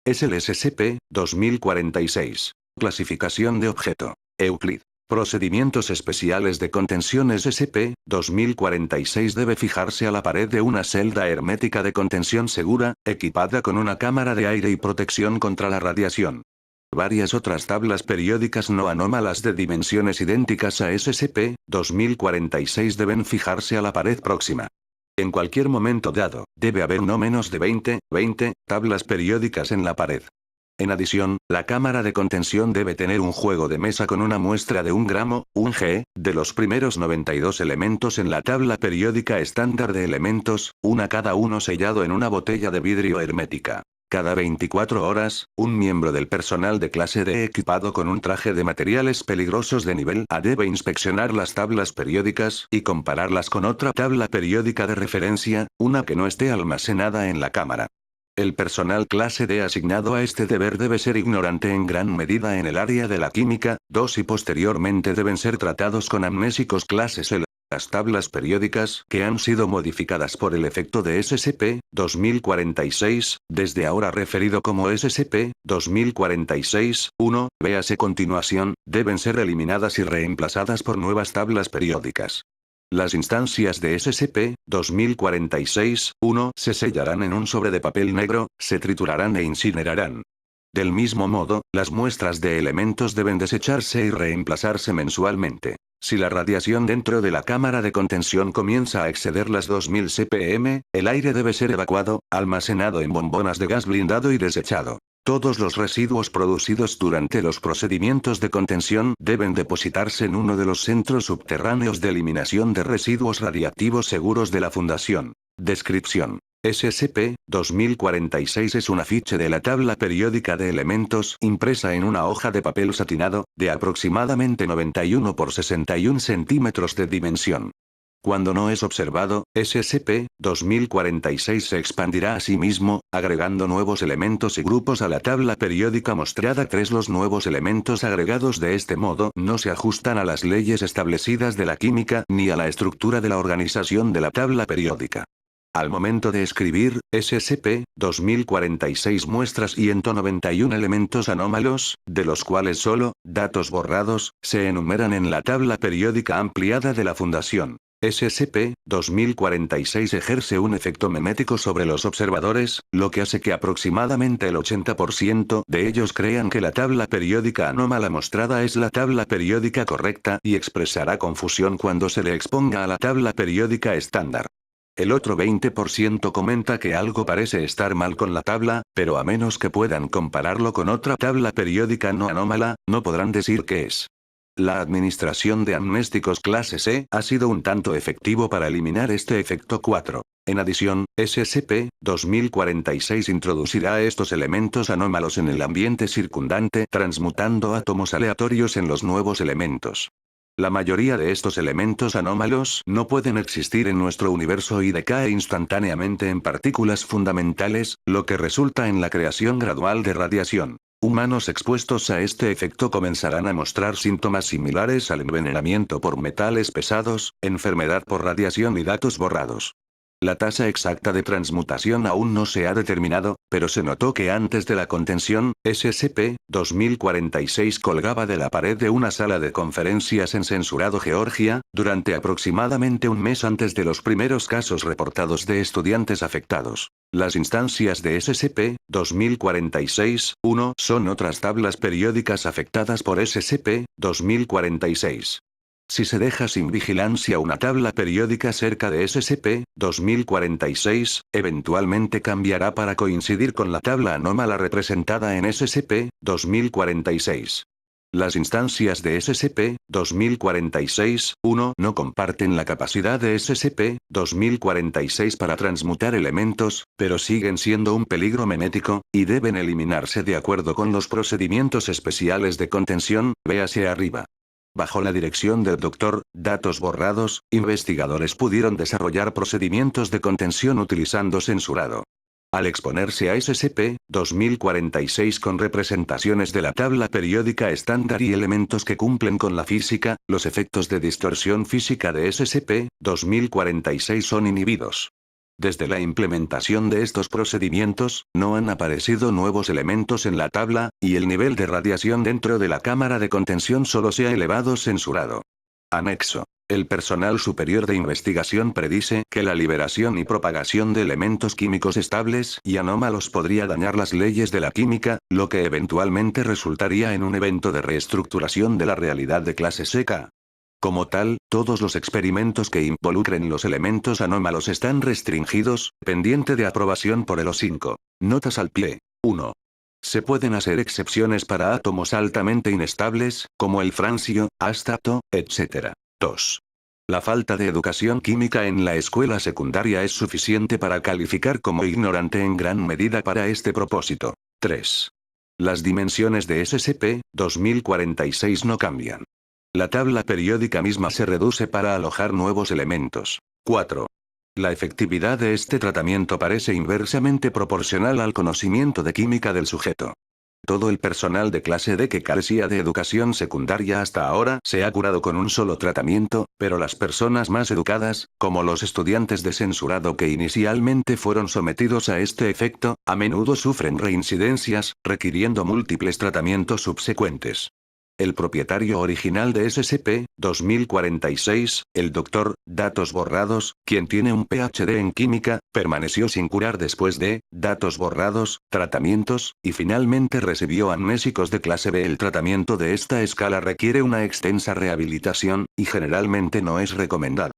Es el SCP-2046. Clasificación de objeto. Euclid. Procedimientos especiales de contención. SCP-2046 debe fijarse a la pared de una celda hermética de contención segura, equipada con una cámara de aire y protección contra la radiación. Varias otras tablas periódicas no anómalas de dimensiones idénticas a SCP-2046 deben fijarse a la pared próxima. En cualquier momento dado, debe haber no menos de 20 tablas periódicas en la pared. En adición, la cámara de contención debe tener un juego de mesa con una muestra de 1 gramo, 1 g, de los primeros 92 elementos en la tabla periódica estándar de elementos, una cada uno sellado en una botella de vidrio hermética. Cada 24 horas, un miembro del personal de clase D equipado con un traje de materiales peligrosos de nivel A debe inspeccionar las tablas periódicas y compararlas con otra tabla periódica de referencia, una que no esté almacenada en la cámara. El personal clase D asignado a este deber debe ser ignorante en gran medida en el área de la química, y posteriormente deben ser tratados con amnésicos clase C. Las tablas periódicas que han sido modificadas por el efecto de SCP-2046, desde ahora referido como SCP-2046-1, véase continuación, deben ser eliminadas y reemplazadas por nuevas tablas periódicas. Las instancias de SCP-2046-1 se sellarán en un sobre de papel negro, se triturarán e incinerarán. Del mismo modo, las muestras de elementos deben desecharse y reemplazarse mensualmente. Si la radiación dentro de la cámara de contención comienza a exceder las 2000 ppm, el aire debe ser evacuado, almacenado en bombonas de gas blindado y desechado. Todos los residuos producidos durante los procedimientos de contención deben depositarse en uno de los centros subterráneos de eliminación de residuos radiactivos seguros de la Fundación. Descripción. SCP-2046 es un afiche de la tabla periódica de elementos impresa en una hoja de papel satinado, de aproximadamente 91 por 61 centímetros de dimensión. Cuando no es observado, SCP-2046 se expandirá a sí mismo, agregando nuevos elementos y grupos a la tabla periódica mostrada. Los nuevos elementos agregados de este modo no se ajustan a las leyes establecidas de la química ni a la estructura de la organización de la tabla periódica. Al momento de escribir, SCP-2046 muestra 191 elementos anómalos, de los cuales solo, datos borrados, se enumeran en la tabla periódica ampliada de la Fundación. SCP-2046 ejerce un efecto memético sobre los observadores, lo que hace que aproximadamente el 80% de ellos crean que la tabla periódica anómala mostrada es la tabla periódica correcta y expresará confusión cuando se le exponga a la tabla periódica estándar. El otro 20% comenta que algo parece estar mal con la tabla, pero a menos que puedan compararlo con otra tabla periódica no anómala, no podrán decir qué es. La administración de amnésticos clase C ha sido un tanto efectivo para eliminar este efecto 4. En adición, SCP-2046 introducirá estos elementos anómalos en el ambiente circundante, transmutando átomos aleatorios en los nuevos elementos. La mayoría de estos elementos anómalos no pueden existir en nuestro universo y decae instantáneamente en partículas fundamentales, lo que resulta en la creación gradual de radiación. Humanos expuestos a este efecto comenzarán a mostrar síntomas similares al envenenamiento por metales pesados, enfermedad por radiación y datos borrados. La tasa exacta de transmutación aún no se ha determinado, pero se notó que antes de la contención, SCP-2046 colgaba de la pared de una sala de conferencias en Censurado, Georgia, durante aproximadamente un mes antes de los primeros casos reportados de estudiantes afectados. Las instancias de SCP-2046-1 son otras tablas periódicas afectadas por SCP-2046. Si se deja sin vigilancia una tabla periódica cerca de SCP-2046, eventualmente cambiará para coincidir con la tabla anómala representada en SCP-2046. Las instancias de SCP-2046-1 no comparten la capacidad de SCP-2046 para transmutar elementos, pero siguen siendo un peligro memético, y deben eliminarse de acuerdo con los procedimientos especiales de contención, véase arriba. Bajo la dirección del Dr. Datos borrados, investigadores pudieron desarrollar procedimientos de contención utilizando censurado. Al exponerse a SCP-2046 con representaciones de la tabla periódica estándar y elementos que cumplen con la física, los efectos de distorsión física de SCP-2046 son inhibidos. Desde la implementación de estos procedimientos, no han aparecido nuevos elementos en la tabla, y el nivel de radiación dentro de la cámara de contención solo se ha elevado censurado. Anexo. El personal superior de investigación predice que la liberación y propagación de elementos químicos estables y anómalos podría dañar las leyes de la química, lo que eventualmente resultaría en un evento de reestructuración de la realidad de clase seca. Como tal, todos los experimentos que involucren los elementos anómalos están restringidos, pendiente de aprobación por el O5. Notas al pie. 1. Se pueden hacer excepciones para átomos altamente inestables, como el francio, ástato, etc. 2. La falta de educación química en la escuela secundaria es suficiente para calificar como ignorante en gran medida para este propósito. 3. Las dimensiones de SCP-2046 no cambian. La tabla periódica misma se reduce para alojar nuevos elementos. 4. La efectividad de este tratamiento parece inversamente proporcional al conocimiento de química del sujeto. Todo el personal de clase D que carecía de educación secundaria hasta ahora se ha curado con un solo tratamiento, pero las personas más educadas, como los estudiantes de censurado que inicialmente fueron sometidos a este efecto, a menudo sufren reincidencias, requiriendo múltiples tratamientos subsecuentes. El propietario original de SCP-2046, el Dr. Datos Borrados, quien tiene un PhD en química, permaneció sin curar después de datos borrados, tratamientos, y finalmente recibió amnésicos de clase B. El tratamiento de esta escala requiere una extensa rehabilitación, y generalmente no es recomendado.